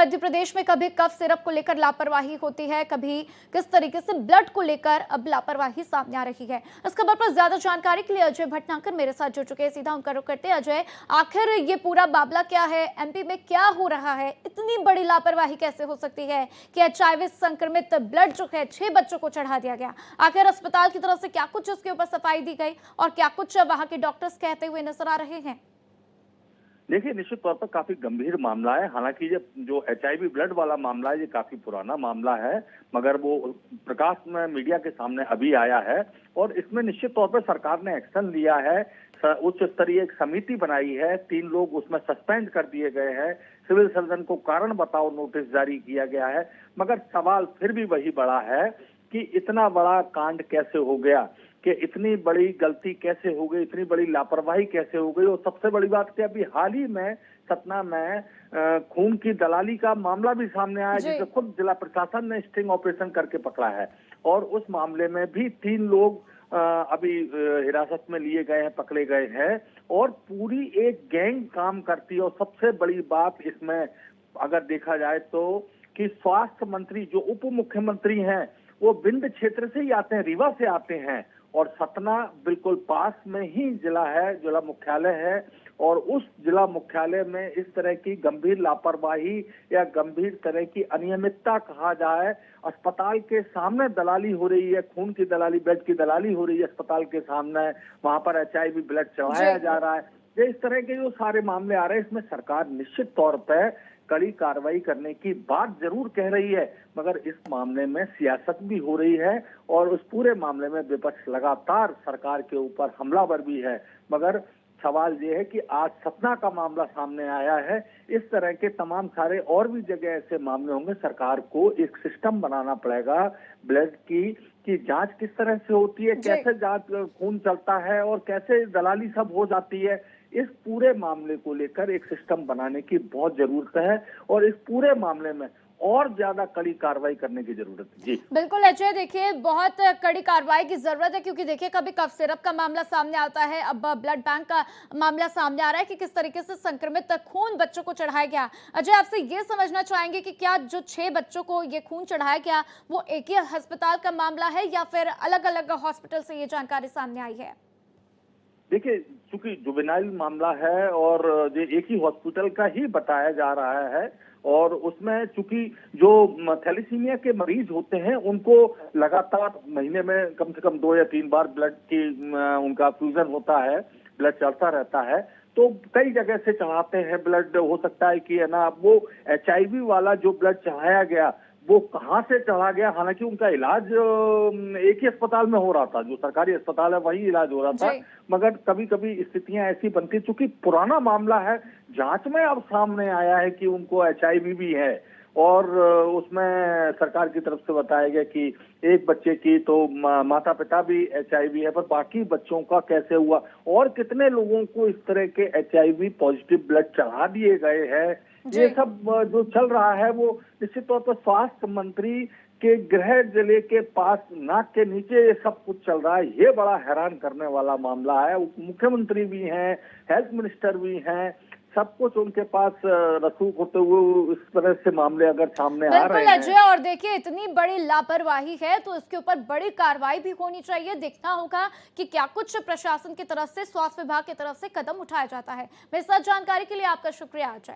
मध्य प्रदेश में कभी cough syrup को लेकर लापरवाही होती है, कभी किस तरीके से ब्लड को लेकर अब लापरवाही सामने आ रही है। इस खबर पर ज्यादा जानकारी के लिए अजय भटनागर मेरे साथ जुड़ चुके हैं। सीधा उनका रुख करते हैं। अजय, आखिर ये पूरा मामला क्या है? एमपी में क्या हो रहा है? इतनी बड़ी लापरवाही कैसे हो सकती है कि एचआईवी संक्रमित ब्लड जो है 6 बच्चों को चढ़ा दिया गया? आखिर अस्पताल की तरफ से क्या कुछ इसके ऊपर सफाई दी गई और क्या कुछ वहां के डॉक्टर्स कहते हुए नजर आ रहे हैं? देखिए, निश्चित तौर पर काफी गंभीर मामला है। हालांकि ये जो एचआईवी ब्लड वाला मामला है, ये काफी पुराना मामला है, मगर वो प्रकाश में मीडिया के सामने अभी आया है और इसमें निश्चित तौर पर सरकार ने एक्शन लिया है। उच्च स्तरीय एक समिति बनाई है, 3 लोग उसमें सस्पेंड कर दिए गए हैं। सिविल सर्जन को कारण बताओ नोटिस जारी किया गया है। मगर सवाल फिर भी वही बड़ा है कि इतना बड़ा कांड कैसे हो गया, कि इतनी बड़ी गलती कैसे हो गई, इतनी बड़ी लापरवाही कैसे हो गई। और सबसे बड़ी बात कि अभी हाल ही में सतना में खून की दलाली का मामला भी सामने आया, जिसे खुद जिला प्रशासन ने स्टिंग ऑपरेशन करके पकड़ा है। और उस मामले में भी 3 लोग अभी हिरासत में लिए गए हैं, पकड़े गए हैं और पूरी एक गैंग काम करती है। और सबसे बड़ी बात इसमें अगर देखा जाए तो कि स्वास्थ्य मंत्री जो उप मुख्यमंत्री हैं वो विंध्य क्षेत्र से ही आते हैं, रीवा से आते हैं और सतना बिल्कुल पास में ही जिला है, जिला मुख्यालय है। और उस जिला मुख्यालय में इस तरह की गंभीर लापरवाही या गंभीर तरह की अनियमितता कहा जाए, अस्पताल के सामने दलाली हो रही है, खून की दलाली, बेड की दलाली हो रही है अस्पताल के सामने, वहां पर एचआईवी ब्लड चढ़ाया जा रहा है। ये इस तरह के जो सारे मामले आ रहे हैं, इसमें सरकार निश्चित तौर पर कड़ी कार्रवाई करने की बात जरूर कह रही है, मगर इस मामले में सियासत भी हो रही है और उस पूरे मामले में विपक्ष लगातार सरकार के ऊपर हमलावर भी है। मगर सवाल ये है कि आज सतना का मामला सामने आया है, इस तरह के तमाम सारे और भी जगह ऐसे मामले होंगे। सरकार को एक सिस्टम बनाना पड़ेगा ब्लड की जांच किस तरह से होती है, कैसे जांच खून चलता है और कैसे दलाली सब हो जाती है। इस पूरे मामले को लेकर एक सिस्टम बनाने की बहुत जरूरत है और इस पूरे मामले में और ज्यादा कड़ी कार्रवाई करने की जरूरत है। जी बिल्कुल अजय, देखिए बहुत कड़ी कार्रवाई की जरूरत है, क्योंकि देखिए कभी कफ सिरप का मामला सामने आता है, अब ब्लड बैंक का मामला सामने आ रहा है कि किस तरीके से संक्रमित खून बच्चों को चढ़ाया गया। अजय, आपसे ये समझना चाहेंगे कि क्या जो 6 बच्चों को ये खून चढ़ाया गया वो एक ही अस्पताल का मामला है या फिर अलग अलग हॉस्पिटल से ये जानकारी सामने आई है? देखिए, चूंकि जुवेनाइल मामला है और ये एक ही हॉस्पिटल का ही बताया जा रहा है और उसमें चूंकि जो थैलेसीमिया के मरीज होते हैं उनको लगातार महीने में कम से कम 2 या 3 बार ब्लड की उनका फ्यूजन होता है, ब्लड चढ़ता रहता है। तो कई जगह से चढ़ाते हैं ब्लड। हो सकता है कि है ना, वो एचआईवी वाला जो ब्लड चढ़ाया गया वो कहाँ से चढ़ा गया। हालांकि उनका इलाज एक ही अस्पताल में हो रहा था, जो सरकारी अस्पताल है वही इलाज हो रहा था, मगर कभी कभी स्थितियां ऐसी बनती, चूंकि पुराना मामला है, जांच में अब सामने आया है कि उनको एचआईवी भी है और उसमें सरकार की तरफ से बताया गया कि एक बच्चे की तो माता पिता भी एचआईवी है, पर बाकी बच्चों का कैसे हुआ और कितने लोगों को इस तरह के एचआईवी पॉजिटिव ब्लड चढ़ा दिए गए हैं। ये सब जो चल रहा है वो निश्चित तौर पर स्वास्थ्य मंत्री के गृह जिले के पास नाक के नीचे ये सब कुछ चल रहा है। ये बड़ा हैरान करने वाला मामला है। मुख्यमंत्री भी हैं, हेल्थ मिनिस्टर भी हैं, सब कुछ उनके पास रसूख होते हुए इस तरह से मामले अगर सामने आ रहे हैं। अजय, और देखिए इतनी बड़ी लापरवाही है तो इसके ऊपर बड़ी कार्रवाई भी होनी चाहिए। देखना होगा कि क्या कुछ प्रशासन की तरफ से, स्वास्थ्य विभाग की तरफ से कदम उठाया जाता है। मेरे साथ जानकारी के लिए आपका शुक्रिया अजय।